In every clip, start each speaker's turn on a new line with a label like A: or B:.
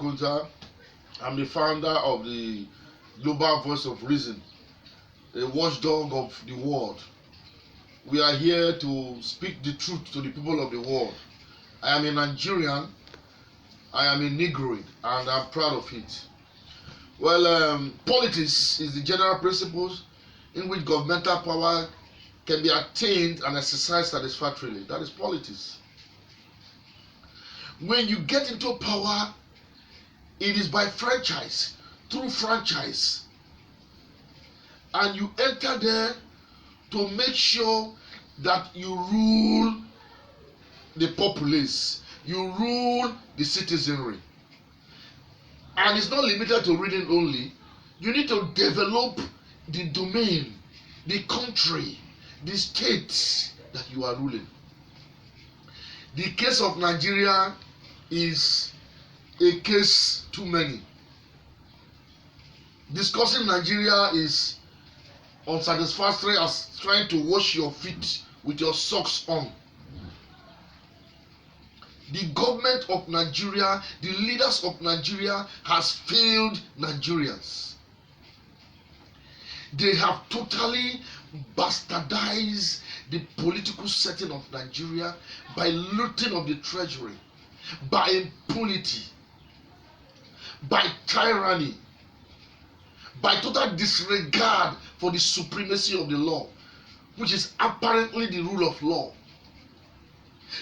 A: Abeokuta. I'm the founder of the Global Voice of Reason, a watchdog of the world. We are here to speak the truth to the people of the world. I am a Nigerian, I am a Negroid, and I'm proud of it. Well, politics is the general principles in which governmental power can be attained and exercised satisfactorily. That is politics. When you get into power, it is by franchise, through franchise. And you enter there to make sure that you rule the populace, you rule the citizenry. And it's not limited to reading only. You need to develop the domain, the country, the state that you are ruling. The case of Nigeria is a case too many. Discussing Nigeria is unsatisfactory as trying to wash your feet with your socks on. The government of Nigeria, the leaders of Nigeria has failed Nigerians. They have totally bastardized the political setting of Nigeria by looting of the treasury, by impunity, by tyranny, by total disregard for the supremacy of the law, which is apparently the rule of law.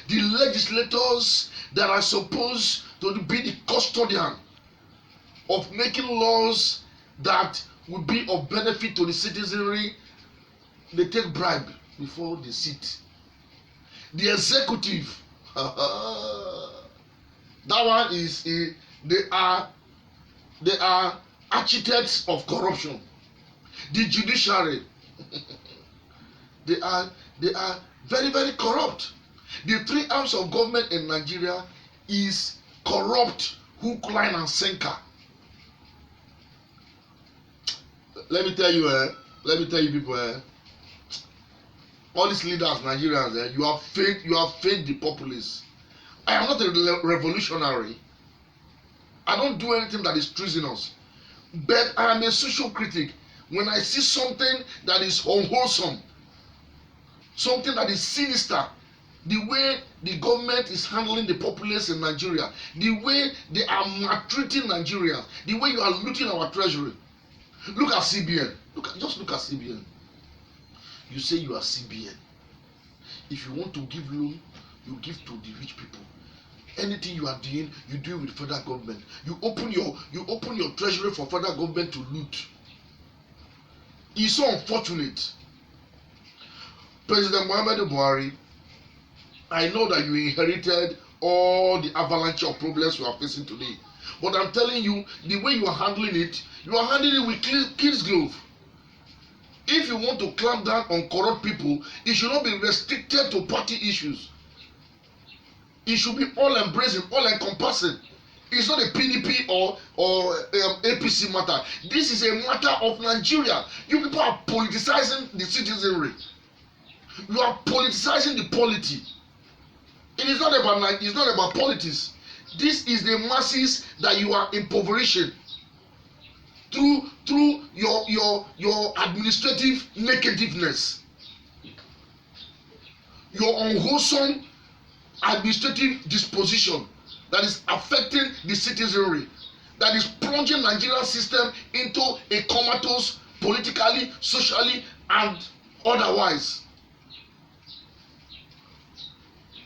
A: The legislators that are supposed to be the custodian of making laws that would be of benefit to the citizenry, they take bribe before they sit. The executive, that one is they are architects of corruption. The judiciary, they are very, very corrupt. The three arms of government in Nigeria is corrupt, hook, line, and sinker. Let me tell you people, all these leaders, Nigerians, you have failed the populace. I am not a revolutionary. I don't do anything that is treasonous. But I am a social critic. When I see something that is unwholesome, something that is sinister, the way the government is handling the populace in Nigeria, the way they are maltreating Nigerians, the way you are looting our treasury. Look at CBN. Just look at CBN. You say you are CBN. If you want to give loan, you give to the rich people. Anything you are doing, you do it with federal government. You open your treasury for federal government to loot. It's so unfortunate. President Muhammadu Buhari, I know that you inherited all the avalanche of problems you are facing today. But I'm telling you, the way you are handling it with kids' glove. If you want to clamp down on corrupt people, it should not be restricted to party issues. It should be all-embracing, all-encompassing. It's not a PDP or APC matter. This is a matter of Nigeria. You people are politicizing the citizenry. You are politicizing the polity. It is not about politics. This is the masses that you are impoverishing through your administrative nakedness, your unwholesome administrative disposition that is affecting the citizenry, that is plunging Nigerian system into a comatose politically, socially, and otherwise.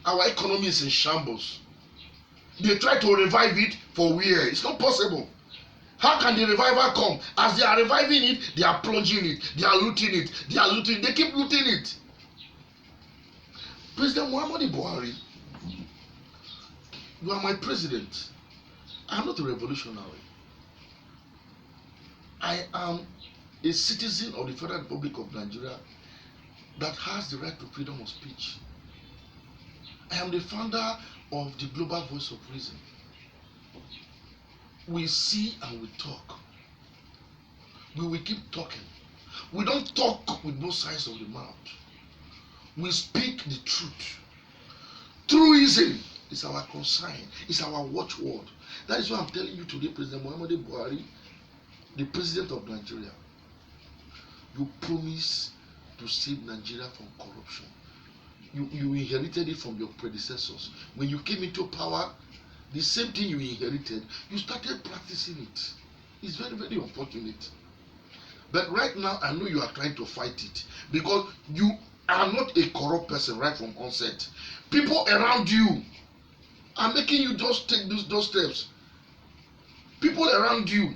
A: Our economy is in shambles. They try to revive it for where? It's not possible. How can the revival come? As they are reviving it, they are plunging it, they are looting it, they keep looting it. President Muhammadu Buhari, you are my president. I am not a revolutionary. I am a citizen of the Federal Republic of Nigeria that has the right to freedom of speech. I am the founder of the Global Voice of Reason. We see and we talk. We will keep talking. We don't talk with both sides of the mouth. We speak the truth. Truism is our consign, is our watchword. That is why I'm telling you today, President Muhammadu Buhari, the president of Nigeria, you promise to save Nigeria from corruption. You inherited it from your predecessors. When you came into power, the same thing you inherited, you started practicing it. It's very, very unfortunate. But right now, I know you are trying to fight it because you are not a corrupt person right from onset. People around you are making you just take those steps. People around you,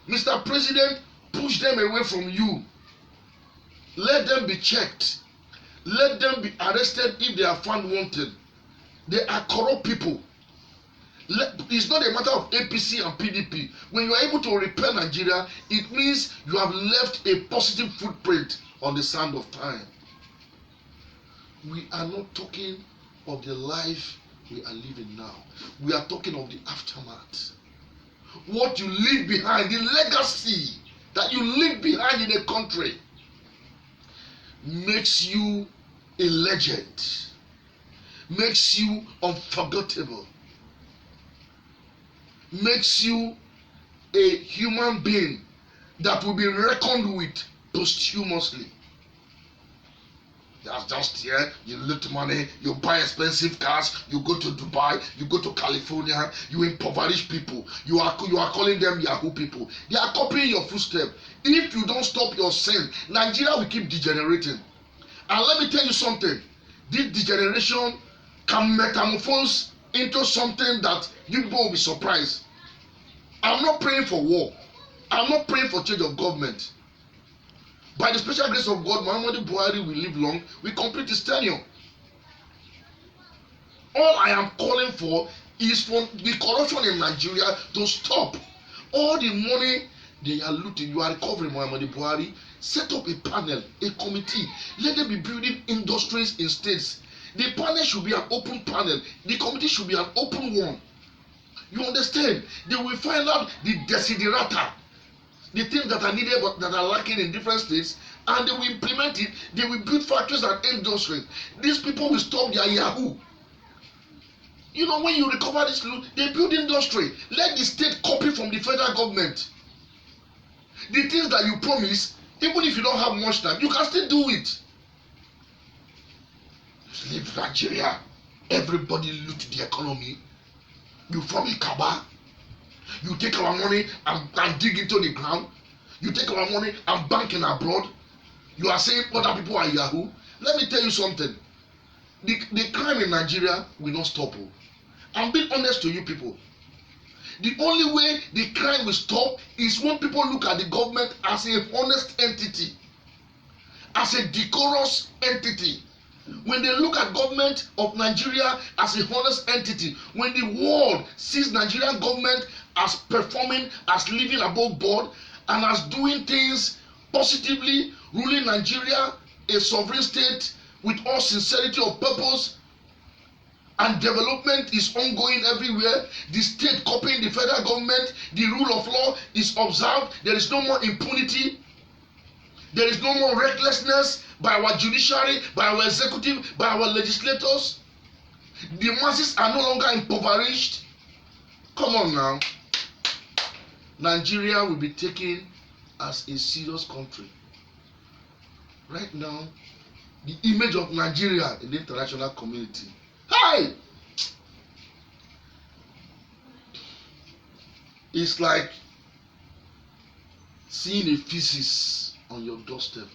A: Mr. President, push them away from you. Let them be checked. Let them be arrested if they are found wanted. They are corrupt people. It's not a matter of APC and PDP. When you are able to repair Nigeria, it means you have left a positive footprint on the sand of time. We are not talking of the life we are living now. We are talking of the aftermath. What you leave behind, the legacy that you leave behind in a country makes you a legend, makes you unforgettable, makes you a human being that will be reckoned with posthumously. That's just here, you loot money, you buy expensive cars, you go to Dubai, you go to California, you impoverish people, you are calling them Yahoo people. They are copying your footstep. If you don't stop your sin, Nigeria will keep degenerating. And let me tell you something, this degeneration can metamorphose into something that you will be surprised. I'm not praying for war. I'm not praying for change of government. By the special grace of God, Muhammadu Buhari will live long, we complete his tenure. All I am calling for is for the corruption in Nigeria to stop. All the money they are looting, you are recovering, Muhammadu Buhari. Set up a panel, a committee. Let them be building industries in states. The panel should be an open panel. The committee should be an open one. You understand? They will find out the desiderata, the things that are needed but that are lacking in different states, and they will implement it. They will build factories and industries. These people will stop their Yahoo. You know, when you recover this loot, they build industry. Let the state copy from the federal government. The things that you promise, even if you don't have much time, you can still do it. Leave Nigeria. Everybody loot the economy. You form a cabal. You take our money and dig into the ground. You take our money and bank in abroad. You are saying other people are Yahoo. Let me tell you something. The crime in Nigeria will not stop. I'm being honest to you people. The only way the crime will stop is when people look at the government as a honest entity, as a decorous entity. When they look at government of Nigeria as a honest entity, when the world sees Nigerian government as performing, as living above board, and as doing things positively, ruling Nigeria, a sovereign state with all sincerity of purpose, and development is ongoing everywhere, the state copying the federal government, the rule of law is observed, there is no more impunity, there is no more recklessness by our judiciary, by our executive, by our legislators. The masses are no longer impoverished. Come on now. Nigeria will be taken as a serious country. Right now, the image of Nigeria in the international community, hey, it's like seeing a feces on your doorstep.